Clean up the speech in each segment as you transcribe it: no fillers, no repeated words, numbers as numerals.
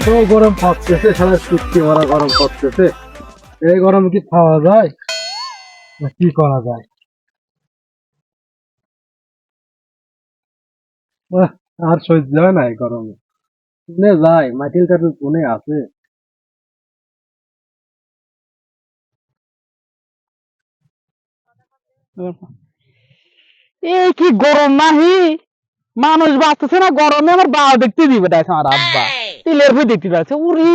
এত গরম পড়তেছে, সারা সত্যি মারা গরম পড়তেছে। এই গরম কি খাওয়া যায় না কি করা যায়? আহ, আর সহ্য হয় না এই গরমে। শুনে যায় মাটিলটা তো শুনে আছে। এই কি গরম নাহি, মানুষ বাঁচতেছে না গরমে। আমার বাবা দেখতে দিবে দেখো, আমার আব্বা তিলের ভুই দেখতে পাচ্ছে। উরি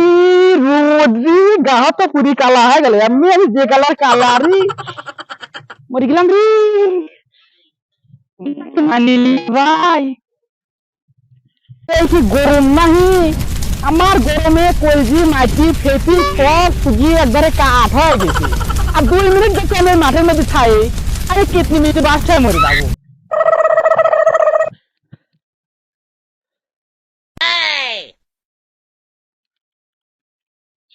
রোদ রে, গা তো পুরি কালা হয়ে গেল। আমি যে কালার কালারি মরে গেলাম রে। মানিলি ভাই, এই কি গরম নাহি, আমার গরমে কলজি মাটি ফেটি সব শুকিয়ে একবারে কাঠ হয়ে গেছে। আর 2 মিনিট দেখে আমি মাঠের মধ্যে ছাই, আরে কিতনি মিনিট বাসায় মরে যাবো।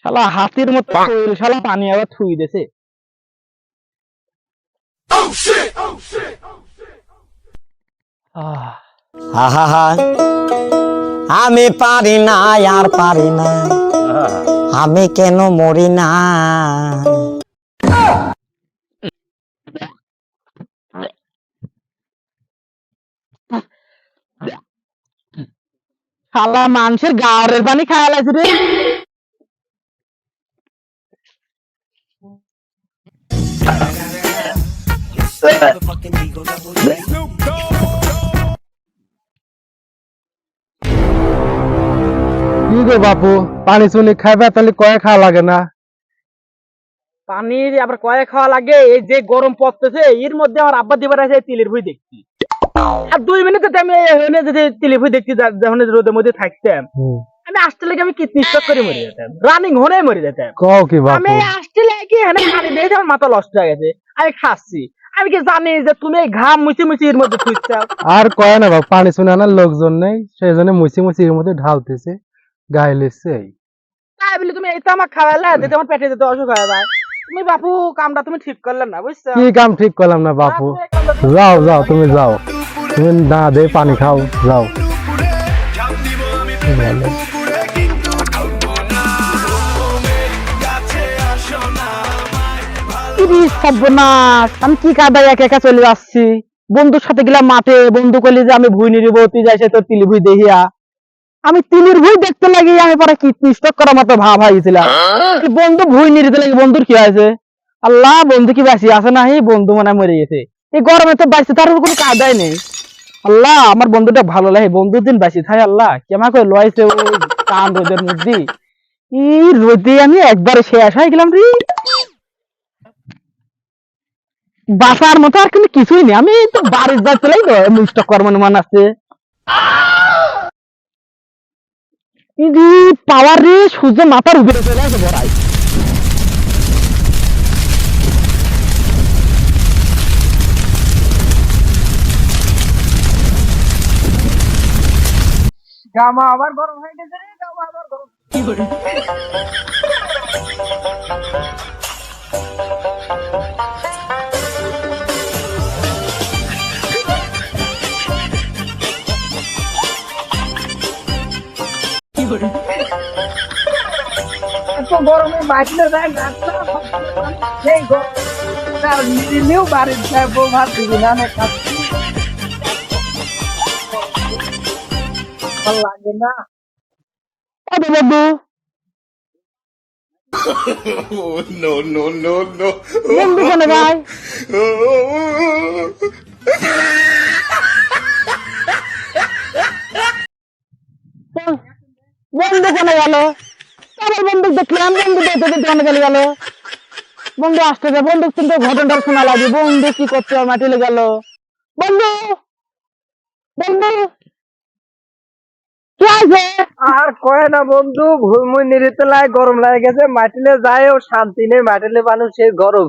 শালা হাতির মতো শরীর, শালা পানি আবার থুই দেছে। আহা, আমি পারি না আর পারি না, আমি কেন মরি না। শালা মানুষের গাওয়ারের পানি খাওয়া লাগছে রে। কি গো বাপু, পানি চুনি খাইবে তাহলে কয়ে খাওয়া লাগে না? পানি আবার কয়ে খাওয়া লাগে? এই যে গরম পড়তেছে এর মধ্যে আমার আব্বা দিবার আছে তিলের ভুই দেখছি। আর 2 মিনিট আমি এখানে যদি তিলের ভুই দেখতে যখন রোদের মধ্যে থাকতাম, আমি আসতে লেগে আমি কিডনি স্ট্রোক করে মরে যেতাম, রানিং হনে মরে যেতাম। কও কি আমি বাপু? আসতে লেগে এখানে পানি দেখে আমার মাথা নষ্ট হয়ে গেছে। আমি খাচ্ছি, আমি কি জানি যে তুমি এই ঘাম মুছি মুছি এর মধ্যে থুইছাও? আর কয় না বাপু, পানি চুনি আনার লোকজন নেই, সেই জন্য মুছি মুছি এর মধ্যে ঢালতেছে, গায়ে লেগছে। তাই বলি তুমি এটা আমার খাওয়ালে যেতে আমার পেটে যেতে অসুখ হয়ে যায়। তুমি বাপু কামটা তুমি ঠিক করলে না, বুঝছো? কি কাম ঠিক করলাম না বাপু? যাও যাও, তুমি যাও, তুমি না দে পানি খাও, যাও। সর্বনাশ, আমি কি কাদায় একা একা চলে যাচ্ছি। বন্ধুর সাথে গেলাম মাঠে, বন্ধু কইলি যে আমি ভুই নিব, তুই যাই সে তোর তিলি ভুই দেখিয়া। আমি তিলির ভুই দেখতে লাগি, আমি পরে কিডনি স্ট্রোক করার মতো ভাব হয়েছিলাম। বন্ধু ভুই নিতে লাগি, বন্ধুর কি হয়েছে? আল্লাহ, বন্ধু কি বাঁচি আছে না? এই বন্ধু মনে হয় মরে গেছে। এই গরমে তো বাঁচছে, তার কোনো কাদাই নেই। আল্লাহ, আমার বন্ধুটা ভালো লাগে, বন্ধুর দিন বাঁচি থাই। আল্লাহ কেমন করে লয়েছে ওই টান রোদের মধ্যে। এই রোদে আমি একবারে শেষ হয়ে গেলাম রে। বাসার মতো আর কিন্তু কিছুই নেই, আমি তো বাড়ির যা চলেই তো মুষ্ট কর্ম মান আছে। পাওয়ার রে, সূর্য মাথার উপরে চলে আসে বড়াই। গামা আবার গরম হয়ে গেছে রে, গামা আবার গরম। কি করে? এত গরমে মাইলে যায় না, সেই গরম তার নিলেও বাড়ির যায় বউ ভাত দিবি না, অনেক খাচ্ছি ভালো লাগে না। আরে বাবু, Oh, no, no, no, no. বন্ধু কেন ভাই? বন্ধু কেন গেল? আমার বন্ধু দেখলাম, বন্ধু দেখতে দেখতে অনেক গেল। বন্ধু আসতে যায়, বন্ধু কিন্তু ঘটনাটা শোনা লাগে। বন্ধু কি করছে, মাটিলে গেল। বন্ধু, বন্ধু কি আছে? আর কয় না বন্ধু, ভুইমুই নিরিতে লাগে, গরম লাগে গেছে, মাটিলে যায় ও শান্তি নেই, মাটিলে মানুষ সেই গরম।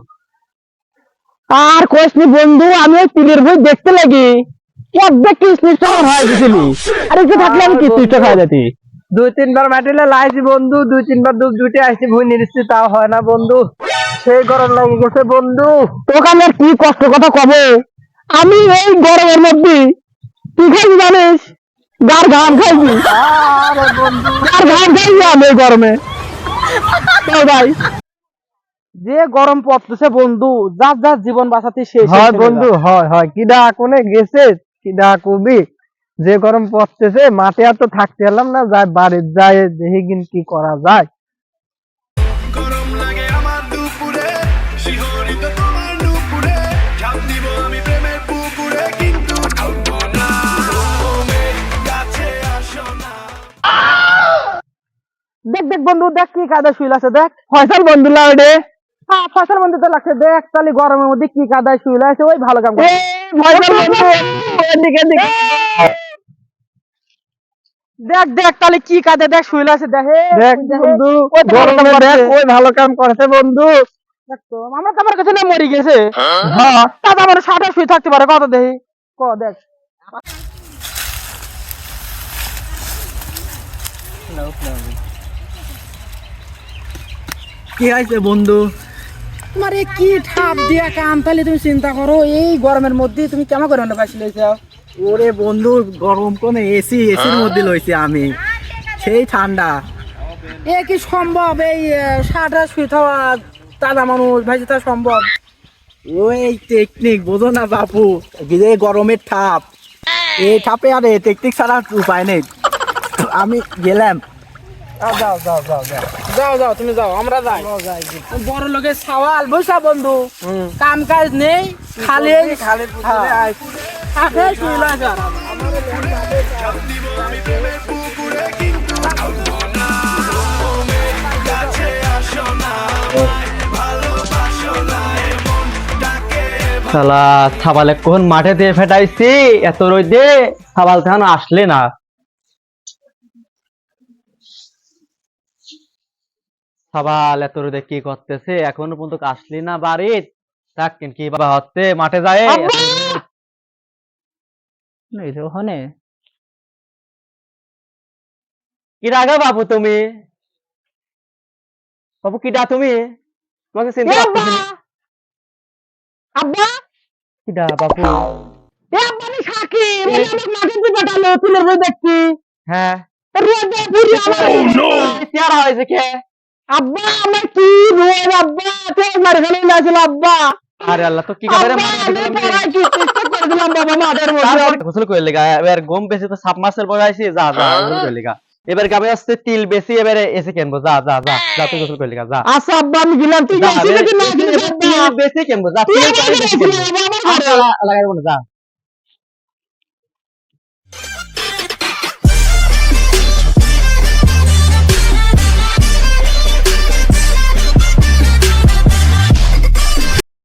আর কইসনি বন্ধু, আমি ওই তিলের বই দেখতে লাগি, অর্ধেক কিস্তিটা হয়ে গেছিলি। আর একটু থাকলে আমি কিস্তিটা খাই যেতি। 2-3 বার মাটিলে লাইছি বন্ধু, 2-3 বার ডুব জুটে আসছি, ভুই নিরিচ্ছি, তাও হয় না বন্ধু, সেই গরম লাগে গেছে বন্ধু। তোকে আমি আর কি কষ্ট কথা কব। আমি এই গরমের মধ্যে তুই খাই জানিস, গার ঘাম খাইছি, আরে বন্ধু গার ঘাম খাইছি আমি এই গরমে। চল ভাই, যে গরম পড়তেছে বন্ধু, যার যার জীবন বাঁচাতে শেষ হয় বন্ধু, হয় কিডা কোনে গেছে, কিডা কবি, যে গরম পড়তেছে মাঠে আর তো থাকতে পারলাম না, যাই বাড়ির যায় দেখি কিন কি করা যায়। গরম লাগে আমার দুপুরে শিহরিত তোমার নুপুরে ঝাঁপ দিব আমি প্রেমের পুকুরে কিন্তু ঢুকবো না তুমি কাছে আসো না দেখ দেখ বন্ধু, দেখ কি কাদা শুইল আছে, দেখ ফয়সাল বন্ধু লাউডে। হ্যাঁ ফয়সাল বন্ধু তো লাগছে, দেখ তাহলে গরমের মধ্যে কি কাদায় শুইল আছে, ওই ভালো কাম করে। ফয়সাল বন্ধু, এদিকে এদিকে। দেখ দেখ তাহলে কি কাদা দেখ শুইল আছে, দেখে দেখ বন্ধু, গরমে দেখ ওই ভালো কাম করেছে বন্ধু। আমার তো আমার কাছে না মরি গেছে, হ্যাঁ দাদা আমার সাথে শুয়ে থাকতে পারে, কত দেখি ক দেখ। কি হয়েছে বন্ধু? তোমার এই কি ঠাপ দিয়া কাম, তাহলে তুমি চিন্তা করো এই গরমের মধ্যে তুমি কেমন করে পাইছিলে? ওরে বন্ধু, গরম কোন এসির মধ্যে লইছি আমি, সেই ঠান্ডা। এ কি সম্ভব এই সারা শুয়ে থাকা দাদা মানুষ ভাই, তা সম্ভব? ওই টেকনিক বোঝো না বাপু, এই গরমের ঠাপ, এই ঠাপে আর টেকনিক ছাড়া উপায় নেই। আমি গেলাম। যাও যাও যাও যাও যাও যাও, তুমি যাও, আমরা যাই। বড় লোকের সওয়াল বৈশা বন্ধু, কাম কাজ নেই, খালি খালি খাটে শুইল আছে। ঝাঁপ দিব আমি প্রেমের পুকুরে কিন্তু ঢুকবো না তুমি কাছে আসো না ভালোবাসো না এমন ডাকে শালা ছাবালে কোন মাঠে দিয়ে ফেটাইছি, এত রোদে ছাবাল তখন আসলে না। ছাবাল এত রোদে কি করতেছে, এখনো পর্যন্ত আসলি না বাড়ির, দেখ কি বাবা হচ্ছে মাঠে যায়। ওখানে কি রাগা বাবু তুমি? বাবু কিডা তুমি? তোমাকে চিনতে পারতেছি না। আব্বা কিডা বাবু? এ আব্বা আমি সাকিব, আমি অনেক মাঠে দিয়ে পাঠালো, তুলে রোদ দেখছি হ্যাঁ রোদে পুরি আমার। চেহারা হয়েছে কে? আব্বা আমার কি রোদ আব্বা, তেজ মারি ফেলে গেছিল আব্বা। আরে আল্লাহ, তো কি কাবে আব্বা, আমি পড়াই কি চেষ্টা করে দিলাম বাবা মাঠের মধ্যে। গোসল করে লেগা, এবার গম বেশি তো সাপ মাছের বসাইছি, যা যা গোসল করে লেগা। এবার গাবে আসছে তিল বেশি, এবারে এসে কিনবো, যা যা যা যা, তুই গোসল করে লেগা যা। আচ্ছা আব্বা আমি গেলাম, তুই যা, গেছিস নাকি না গেছিস আব্বা? তিল বেশি কিনবো, যা তুই তিল গেছিস বেশি কিনবো। বাবা, লাগাবো না, যা।